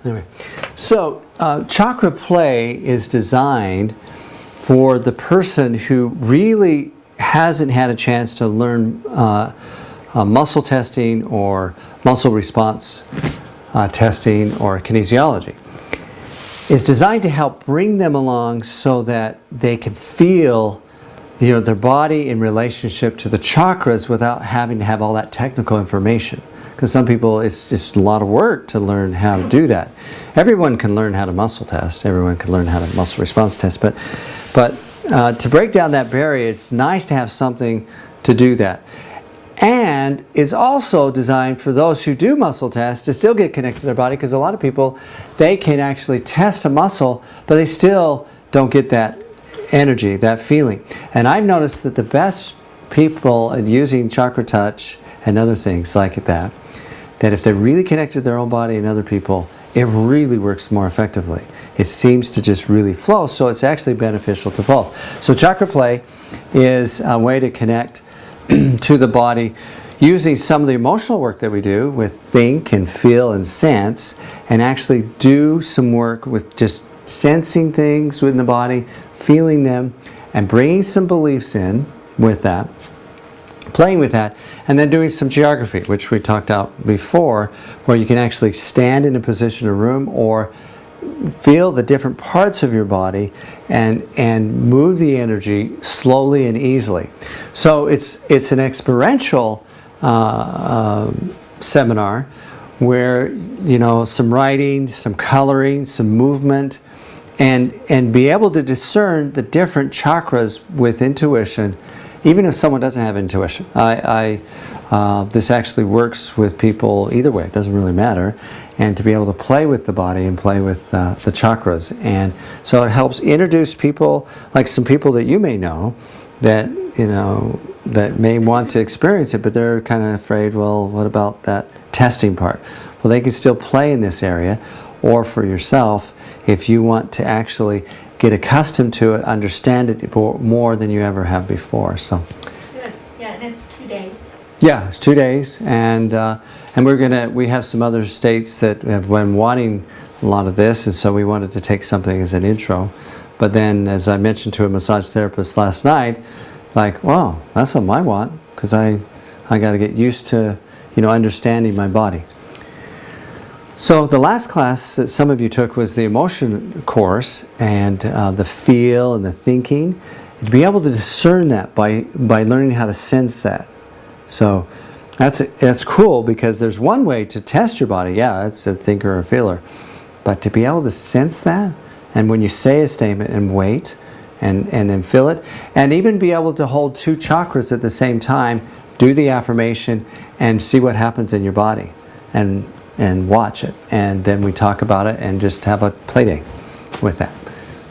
Anyway, so chakra play is designed for the person who really hasn't had a chance to learn muscle testing or muscle response testing or kinesiology. It's designed to help bring them along so that they can feel their body in relationship to the chakras without having to have all that technical information. Because some people, it's just a lot of work to learn how to do that. Everyone can learn how to muscle test. Everyone can learn how to muscle response test. But to break down that barrier, it's nice to have something to do that. And it's also designed for those who do muscle tests to still get connected to their body, because a lot of people, they can actually test a muscle, but they still don't get that energy, that feeling. And I've noticed that the best people at using Chakra Touch and other things like that if they're really connected to their own body and other people, it really works more effectively. It seems to just really flow, so it's actually beneficial to both. So Chakra Play is a way to connect to the body using some of the emotional work that we do with think and feel and sense, and actually do some work with just sensing things within the body, feeling them, and bringing some beliefs in with that, playing with that, and then doing some geography, which we talked about before, where you can actually stand in a position in a room or feel the different parts of your body and move the energy slowly and easily. So it's an experiential seminar where some writing, some coloring, some movement, and be able to discern the different chakras with intuition, even if someone doesn't have intuition. This actually works with people either way. It doesn't really matter. And to be able to play with the body and play with the chakras. And so it helps introduce people, like some people that you may know, that that may want to experience it, but they're kind of afraid, well, what about that testing part? Well, they can still play in this area, or for yourself, if you want to actually get accustomed to it, understand it more than you ever have before. So good. Yeah, and it's 2 days. Yeah, it's 2 days, and we have some other states that have been wanting a lot of this, and so we wanted to take something as an intro. But then, as I mentioned to a massage therapist last night, like, wow, that's something I want, because I got to get used to understanding my body. So the last class that some of you took was the emotion course, and the feel and the thinking. To be able to discern that by learning how to sense that. So that's cool, because there's one way to test your body. Yeah, it's a thinker or a feeler. But to be able to sense that, and when you say a statement and wait, and then feel it, and even be able to hold two chakras at the same time, do the affirmation, and see what happens in your body. And watch it, and then we talk about it and just have a play day with that.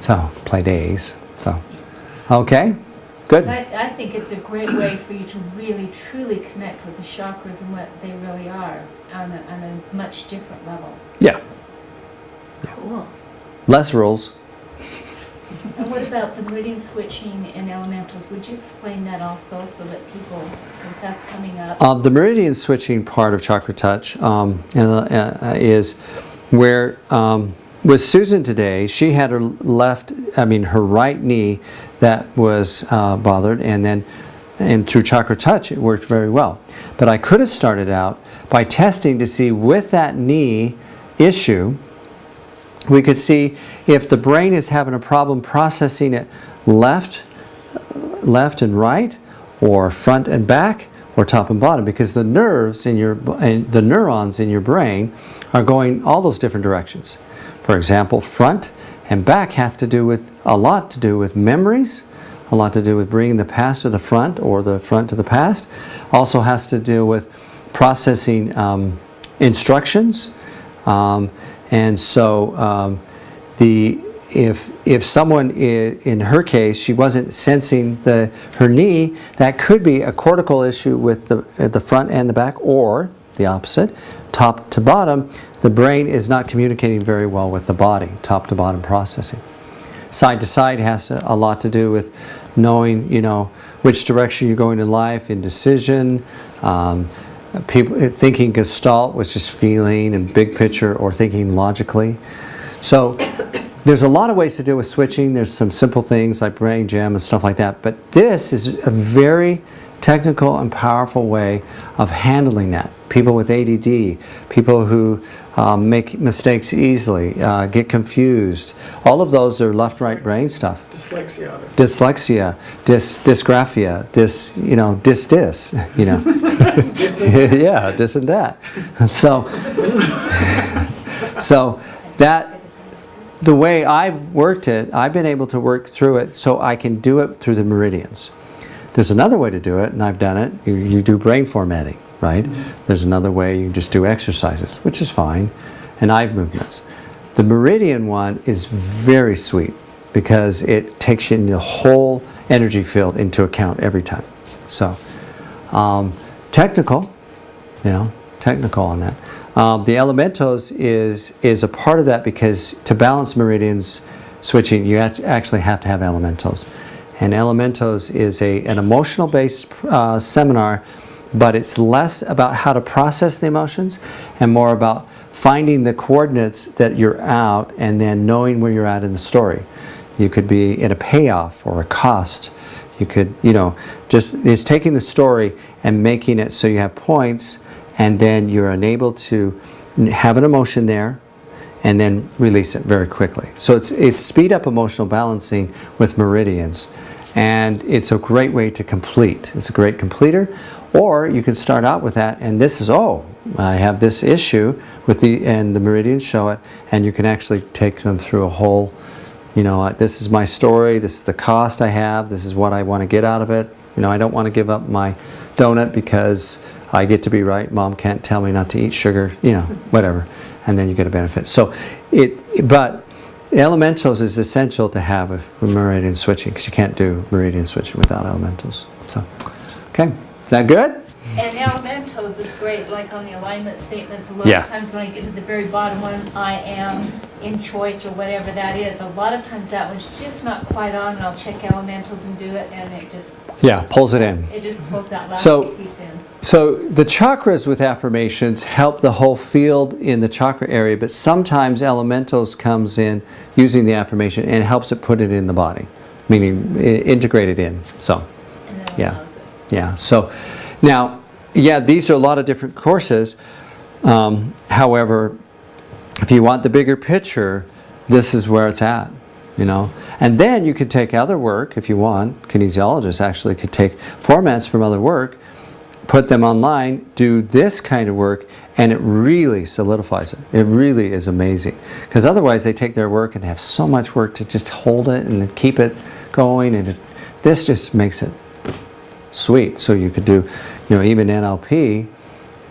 So, play days. So, okay, good. I think it's a great way for you to really, truly connect with the chakras and what they really are on a much different level. Yeah. Cool. Less rules. And what about the meridian switching and elementals? Would you explain that also, so that people, since that's coming up? The meridian switching part of Chakra Touch is where, with Susan today, she had her right knee that was bothered, and through Chakra Touch it worked very well. But I could have started out by testing to see, with that knee issue, we could see if the brain is having a problem processing it left and right, or front and back, or top and bottom, because the neurons in your brain are going all those different directions. For example, front and back have a lot to do with memories, a lot to do with bringing the past to the front, or the front to the past. Also has to do with processing instructions. And so if someone, in her case, she wasn't sensing her knee, that could be a cortical issue with the front and the back, or the opposite, top to bottom. The brain is not communicating very well with the body, top to bottom processing. Side to side has a lot to do with knowing, which direction you're going in life, indecision, people thinking Gestalt, which is feeling and big picture, or thinking logically. So there's a lot of ways to deal with switching. There's some simple things like brain gym and stuff like that. But this is a very technical and powerful way of handling that. People with ADD, people who make mistakes easily, get confused. All of those are left-right brain stuff. Dyslexia, dysgraphia, dis, yeah, dis and that. So that, the way I've worked it, I've been able to work through it so I can do it through the meridians. There's another way to do it, and I've done it. You do brain formatting, right? There's another way, you just do exercises, which is fine, and eye movements. The meridian one is very sweet because it takes you in the whole energy field into account every time. So, technical on that. The elementos is a part of that because to balance meridians switching, you actually have to have elementos. And elementos is an emotional-based seminar, but it's less about how to process the emotions and more about finding the coordinates that you're out and then knowing where you're at in the story. You could be in a payoff or a cost. You could, it's taking the story and making it so you have points, and then you're enabled to have an emotion there and then release it very quickly. So it's speed up emotional balancing with meridians, and it's a great way to complete. It's a great completer. Or you can start out with that, and this is, I have this issue with and the meridians show it, and you can actually take them through a whole, this is my story, this is the cost I have, this is what I want to get out of it. I don't want to give up my donut because I get to be right. Mom can't tell me not to eat sugar, whatever. And then you get a benefit. So but elementals is essential to have with meridian switching because you can't do meridian switching without elementals. So, okay. Is that good? And elementos is great, like on the alignment statements. A lot of times when I get to the very bottom one, I am in choice or whatever that is, a lot of times that one's just not quite on, and I'll check elementals and do it, and it just... pulls it in. It just pulls that last piece in. So the chakras with affirmations help the whole field in the chakra area, but sometimes elementals comes in using the affirmation and helps it put it in the body, meaning integrate it in. So, so now, these are a lot of different courses. However, if you want the bigger picture, this is where it's at, And then you could take other work if you want. Kinesiologists actually could take formats from other work, put them online, do this kind of work, and it really solidifies it. It really is amazing. Because otherwise they take their work and have so much work to just hold it and keep it going, and this just makes it sweet. So you could do, even NLP,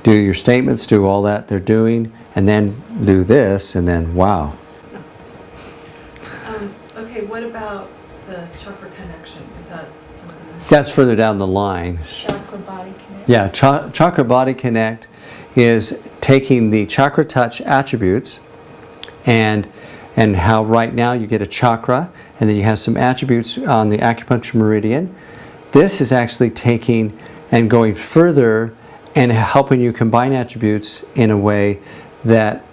do your statements, do all that they're doing, and then do this, and then wow. Okay, what about the chakra connection? Is that something? That's further down the line. Chakra body connect. Yeah, chakra body connect is taking the chakra touch attributes and how right now you get a chakra, and then you have some attributes on the acupuncture meridian. This is actually taking and going further and helping you combine attributes in a way that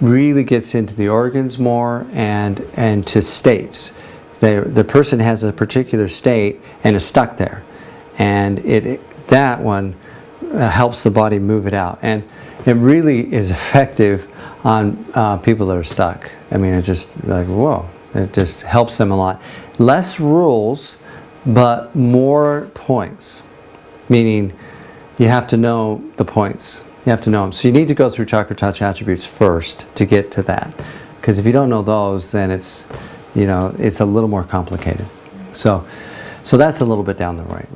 really gets into the organs more and to states. The person has a particular state and is stuck there, and that one helps the body move it out, and it really is effective on people that are stuck. I mean, it's just like, whoa, it just helps them a lot. Less rules, but more points, meaning you have to know the points. You have to know them. So you need to go through chakra touch attributes first to get to that. Because if you don't know those, then it's a little more complicated. So that's a little bit down the right.